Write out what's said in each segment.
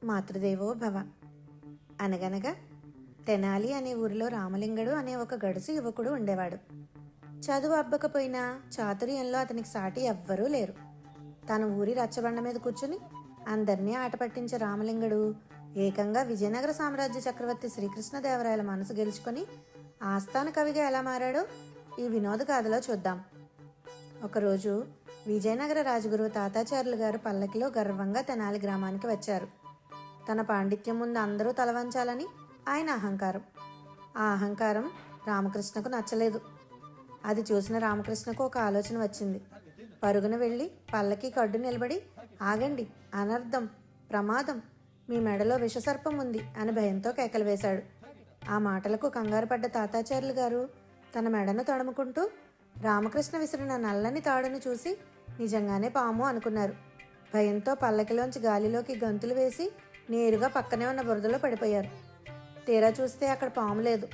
మాతృదేవో భవ. అనగనగా తెనాలి అనే ఊరిలో రామలింగడు అనే ఒక గడుసు యువకుడు ఉండేవాడు. చదువు అబ్బకపోయినా చాతుర్యంలో అతనికి సాటి ఎవ్వరూ లేరు. తన ఊరి రచ్చబండ మీద కూర్చుని అందరినీ ఆట పట్టించే రామలింగడు ఏకంగా విజయనగర సామ్రాజ్య చక్రవర్తి శ్రీకృష్ణదేవరాయల మనసు గెలుచుకొని ఆస్థాన కవిగా ఎలా మారాడో ఈ వినోద గాథలో చూద్దాం. ఒకరోజు విజయనగర రాజగురువు తాతాచార్యులు గారు పల్లకిలో గర్వంగా తెనాలి గ్రామానికి వచ్చారు. తన పాండిత్యం ముందు అందరూ తలవంచాలని ఆయన అహంకారం. ఆ అహంకారం రామకృష్ణకు నచ్చలేదు. అది చూసిన రామకృష్ణకు ఒక ఆలోచన వచ్చింది. పరుగున వెళ్ళి పల్లకి కడ్డు నిలబడి, ఆగండి, అనర్థం, ప్రమాదం, మీ మెడలో విషసర్పం ఉంది అని భయంతో కేకలు వేశాడు. ఆ మాటలకు కంగారు పడ్డ తాతాచార్యులు గారు తన మెడను తడుముకుంటూ రామకృష్ణ విసిరిన నల్లని తాడును చూసి నిజంగానే పాము అనుకున్నారు. భయంతో పల్లకిలోంచి గాలిలోకి గంతులు వేసి నేరుగా పక్కనే ఉన్న బురదలో పడిపోయారు. తీరా చూస్తే అక్కడ పాము లేదు.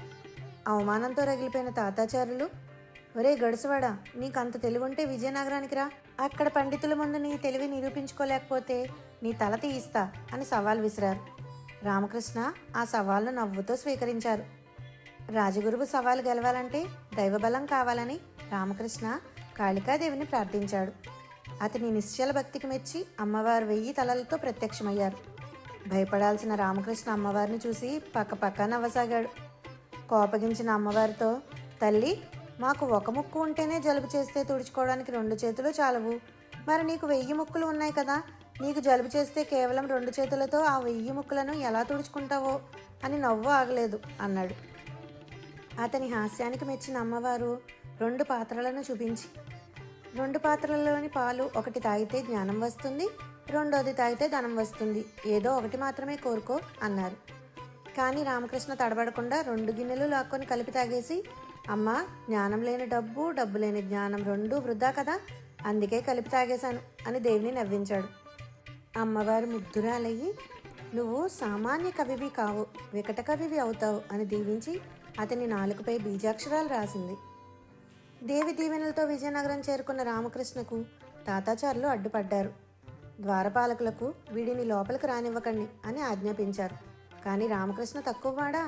అవమానంతో రగిలిపోయిన తాతాచార్యులు, ఒరే గడుసువాడా, నీకంత తెలివుంటే విజయనగరానికి రా, అక్కడ పండితుల ముందు నీ తెలివి నిరూపించుకోలేకపోతే నీ తల తీయిస్తా అని సవాల్ విసిరారు. రామకృష్ణ ఆ సవాల్ను నవ్వుతో స్వీకరించారు. రాజగురువు సవాలు గెలవాలంటే దైవబలం కావాలని రామకృష్ణ కాళికాదేవిని ప్రార్థించాడు. అతని నిశ్చల భక్తికి మెచ్చి అమ్మవారు 1000 తలలతో ప్రత్యక్షమయ్యారు. భయపడాల్సిన రామకృష్ణ అమ్మవారిని చూసి పక్క నవ్వసాగాడు. కోపగించిన అమ్మవారితో, తల్లి, మాకు ఒక ముక్కు ఉంటేనే జలుబు చేస్తే తుడుచుకోవడానికి 2 చేతులు చాలవు, మరి నీకు 1000 ముక్కులు ఉన్నాయి కదా, నీకు జలుబు చేస్తే కేవలం 2 చేతులతో ఆ 1000 ముక్కులను ఎలా తుడుచుకుంటావో అని నవ్వు ఆగలేదు అన్నాడు. అతని హాస్యానికి మెచ్చిన అమ్మవారు 2 పాత్రలను చూపించి, 2 పాత్రలలోని పాలు ఒకటి తాగితే జ్ఞానం వస్తుంది, రెండోది తాగితే ధనం వస్తుంది, ఏదో ఒకటి మాత్రమే కోరుకో అన్నారు. కానీ రామకృష్ణ తడబడకుండా 2 గిన్నెలు లాక్కొని కలిపి తాగేసి, అమ్మా, జ్ఞానం లేని డబ్బు, డబ్బు లేని జ్ఞానం 2 వృధా కదా, అందుకే కలిపి తాగేశాను అని దేవిని నవ్వించాడు. అమ్మవారు ముగ్ధురాలయ్యి, నువ్వు సామాన్య కవివి కావు, వికట కవివి అవుతావు అని దీవించి అతని నాలుకపై బీజాక్షరాలు రాసింది. దేవి దీవెనలతో విజయనగరం చేరుకున్న రామకృష్ణకు తాతాచార్యులు అడ్డుపడ్డారు. ద్వారపాలకులకు వీడిని లోపలికి రానివ్వకండి అని ఆజ్ఞాపించారు. కానీ రామకృష్ణ తక్కువవాడా,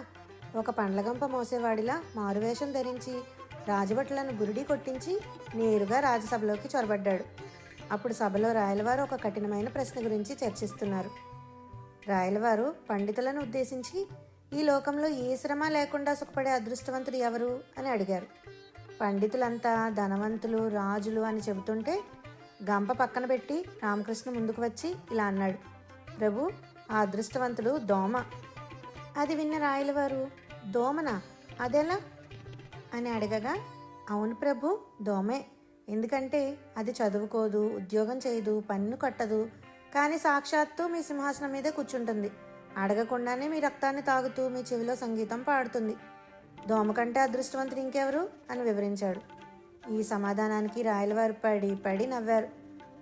ఒక పండ్లగంప మోసేవాడిలా మారువేషం ధరించి రాజభటులను గురిడి కొట్టించి నేరుగా రాజసభలోకి చొరబడ్డాడు. అప్పుడు సభలో రాయలవారు ఒక కఠినమైన ప్రశ్న గురించి చర్చిస్తున్నారు. రాయలవారు పండితులను ఉద్దేశించి, ఈ లోకంలో ఏ శ్రమ లేకుండా సుఖపడే అదృష్టవంతుడు ఎవరు అని అడిగారు. పండితులంతా ధనవంతులు, రాజులు అని చెబుతుంటే గంప పక్కన పెట్టి రామకృష్ణ ముందుకు వచ్చి ఇలా అన్నాడు, ప్రభు, ఆ అదృష్టవంతుడు దోమ. అది విన్న రాయలవారు, దోమనా, అదెలా అని అడగగా, అవును ప్రభు, దోమే. ఎందుకంటే అది చదువుకోదు, ఉద్యోగం చేయదు, పన్ను కట్టదు, కానీ సాక్షాత్తు మీ సింహాసనం మీదే కూర్చుంటుంది. అడగకుండానే మీ రక్తాన్ని తాగుతూ మీ చెవిలో సంగీతం పాడుతుంది. దోమ కంటే అదృష్టవంతుడు ఇంకెవరు అని వివరించాడు. ఈ సమాధానానికి రాయలవారు పడి నవ్వారు.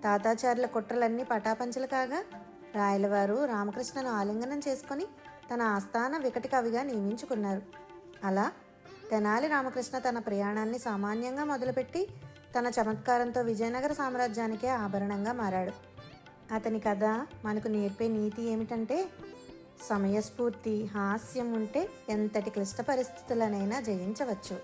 తాతాచార్యుల కుట్రలన్నీ పటాపంచలు కాగా రాయలవారు రామకృష్ణను ఆలింగనం చేసుకుని తన ఆస్థాన వికటి కవిగా నియమించుకున్నారు. అలా తెనాలి రామకృష్ణ తన ప్రయాణాన్ని సామాన్యంగా మొదలుపెట్టి తన చమత్కారంతో విజయనగర సామ్రాజ్యానికే ఆభరణంగా మారాడు. అతని కథ మనకు నేర్పే నీతి ఏమిటంటే, సమయస్ఫూర్తి, హాస్యం ఉంటే ఎంతటి క్లిష్ట పరిస్థితులనైనా జయించవచ్చు.